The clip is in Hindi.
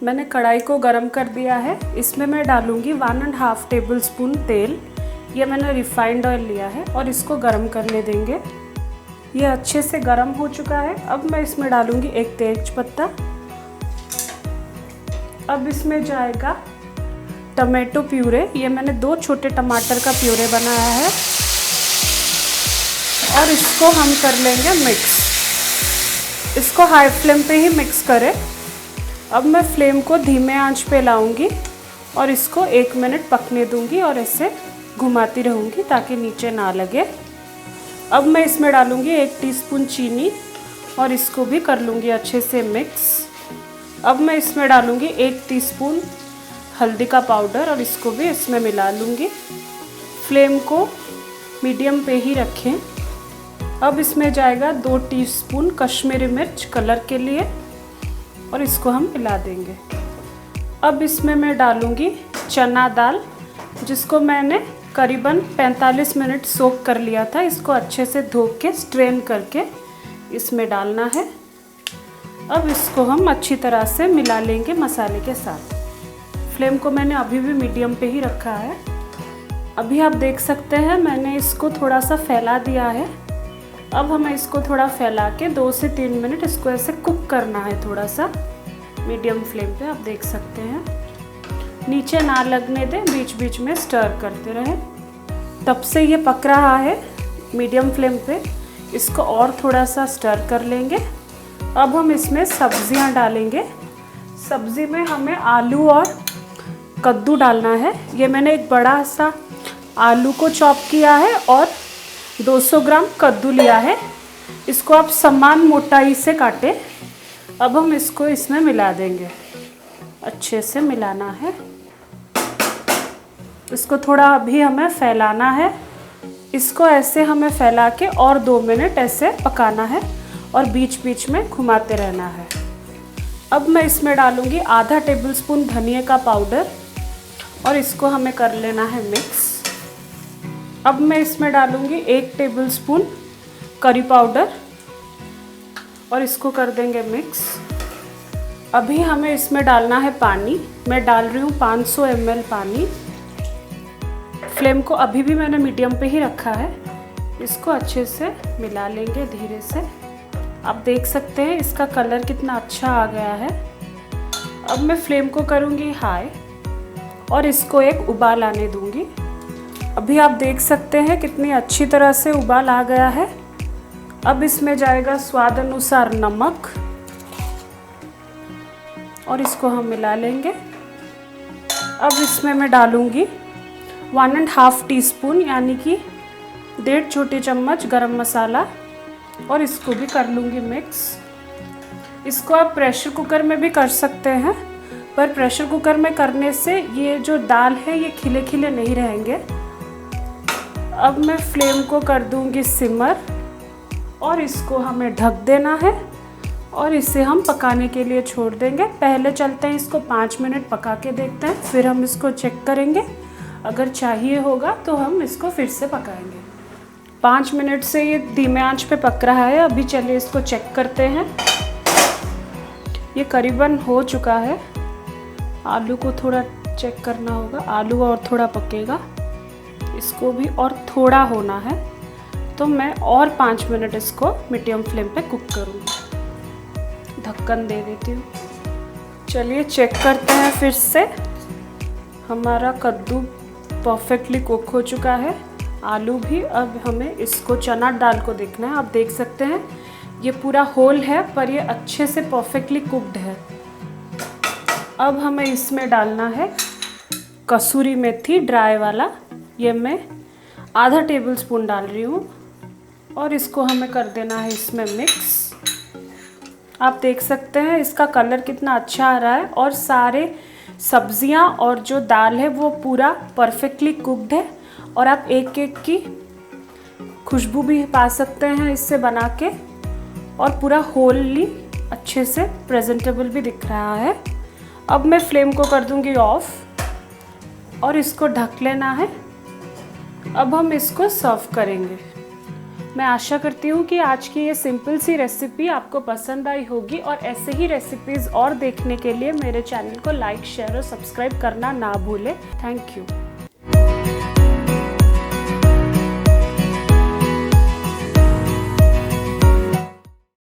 मैंने कढ़ाई को गरम कर दिया है। इसमें मैं डालूँगी 1.5 टेबलस्पून तेल। ये मैंने रिफाइंड ऑयल लिया है और इसको गरम करने देंगे। ये अच्छे से गरम हो चुका है। अब मैं इसमें डालूँगी एक तेज पत्ता। अब इसमें जाएगा टमाटो प्यूरे। ये मैंने 2 छोटे टमाटर का प्यूरे बनाया है और इसको हम कर लेंगे मिक्स। इसको हाई फ्लेम पे ही मिक्स करें। अब मैं फ्लेम को धीमे आंच पे लाऊंगी और इसको 1 मिनट पकने दूंगी और ऐसे घुमाती रहूंगी ताकि नीचे ना लगे। अब मैं इसमें डालूंगी 1 टीस्पून चीनी और इसको भी कर लूँगी अच्छे से मिक्स। अब मैं इसमें डालूंगी 1 टीस्पून हल्दी का पाउडर और इसको भी इसमें मिला लूँगी। फ्लेम को मीडियम पे ही रखें। अब इसमें जाएगा 2 टीस्पून कश्मीरी मिर्च कलर के लिए और इसको हम मिला देंगे। अब इसमें मैं डालूँगी चना दाल, जिसको मैंने करीबन 45 मिनट सोक कर लिया था। इसको अच्छे से धो के स्ट्रेन करके इसमें डालना है। अब इसको हम अच्छी तरह से मिला लेंगे मसाले के साथ। फ्लेम को मैंने अभी भी मीडियम पे ही रखा है। अभी आप देख सकते हैं मैंने इसको थोड़ा सा फैला दिया है। अब हमें इसको थोड़ा फैला के 2 से 3 मिनट इसको ऐसे कुक करना है, थोड़ा सा मीडियम फ्लेम पे। आप देख सकते हैं नीचे ना लगने दें, बीच बीच में स्टर करते रहें। तब से ये पक रहा है मीडियम फ्लेम पे। इसको और थोड़ा सा स्टर कर लेंगे। अब हम इसमें सब्जियां डालेंगे। सब्ज़ी में हमें आलू और कद्दू डालना है। ये मैंने एक बड़ा सा आलू को चॉप किया है और 200 ग्राम कद्दू लिया है। इसको आप समान मोटाई से काटें। अब हम इसको इसमें मिला देंगे। अच्छे से मिलाना है। इसको थोड़ा अभी हमें फैलाना है। इसको ऐसे हमें फैला के और 2 मिनट ऐसे पकाना है और बीच बीच में घुमाते रहना है। अब मैं इसमें डालूँगी आधा टेबलस्पून धनिया का पाउडर और इसको हमें कर लेना है मिक्स। अब मैं इसमें डालूँगी 1 टेबलस्पून करी पाउडर और इसको कर देंगे मिक्स। अभी हमें इसमें डालना है पानी। मैं डाल रही हूँ 500 ml पानी। फ्लेम को अभी भी मैंने मीडियम पे ही रखा है। इसको अच्छे से मिला लेंगे धीरे से। आप देख सकते हैं इसका कलर कितना अच्छा आ गया है। अब मैं फ्लेम को करूँगी हाई और इसको एक उबाल आने दूँगी। अभी आप देख सकते हैं कितनी अच्छी तरह से उबाल आ गया है। अब इसमें जाएगा स्वाद अनुसार नमक और इसको हम मिला लेंगे। अब इसमें मैं डालूँगी 1.5 टीस्पून यानी कि 1.5 छोटी चम्मच गरम मसाला और इसको भी कर लूँगी मिक्स। इसको आप प्रेशर कुकर में भी कर सकते हैं, पर प्रेशर कुकर में करने से ये जो दाल है ये खिले खिले नहीं रहेंगे। अब मैं फ्लेम को कर दूँगी सिमर और इसको हमें ढक देना है और इसे हम पकाने के लिए छोड़ देंगे। पहले चलते हैं इसको 5 मिनट पका के देखते हैं, फिर हम इसको चेक करेंगे। अगर चाहिए होगा तो हम इसको फिर से पकाएंगे। 5 मिनट से ये धीमे आंच पे पक रहा है। अभी चलिए इसको चेक करते हैं। ये करीबन हो चुका है। आलू को थोड़ा चेक करना होगा, आलू और थोड़ा पकेगा। इसको भी और थोड़ा होना है, तो मैं और 5 मिनट इसको मीडियम फ्लेम पे कुक करूँगी। ढक्कन दे देती हूँ। चलिए चेक करते हैं फिर से। हमारा कद्दू परफेक्टली कुक हो चुका है, आलू भी। अब हमें इसको चना दाल को देखना है। आप देख सकते हैं ये पूरा होल है पर ये अच्छे से परफेक्टली कुक्ड है। अब हमें इसमें डालना है कसूरी मेथी ड्राई वाला। ये मैं आधा टेबलस्पून डाल रही हूँ और इसको हमें कर देना है इसमें मिक्स। आप देख सकते हैं इसका कलर कितना अच्छा आ रहा है और सारे सब्जियां और जो दाल है वो पूरा परफेक्टली कुक्ड है। और आप एक एक की खुशबू भी पा सकते हैं इससे बना के, और पूरा होली अच्छे से प्रेजेंटेबल भी दिख रहा है। अब मैं फ्लेम को कर दूंगी ऑफ और इसको ढक लेना है। अब हम इसको सर्व करेंगे। मैं आशा करती हूँ कि आज की ये सिंपल सी रेसिपी आपको पसंद आई होगी और ऐसे ही रेसिपीज़ और देखने के लिए मेरे चैनल को लाइक, शेयर और सब्सक्राइब करना ना भूलें। Thank you.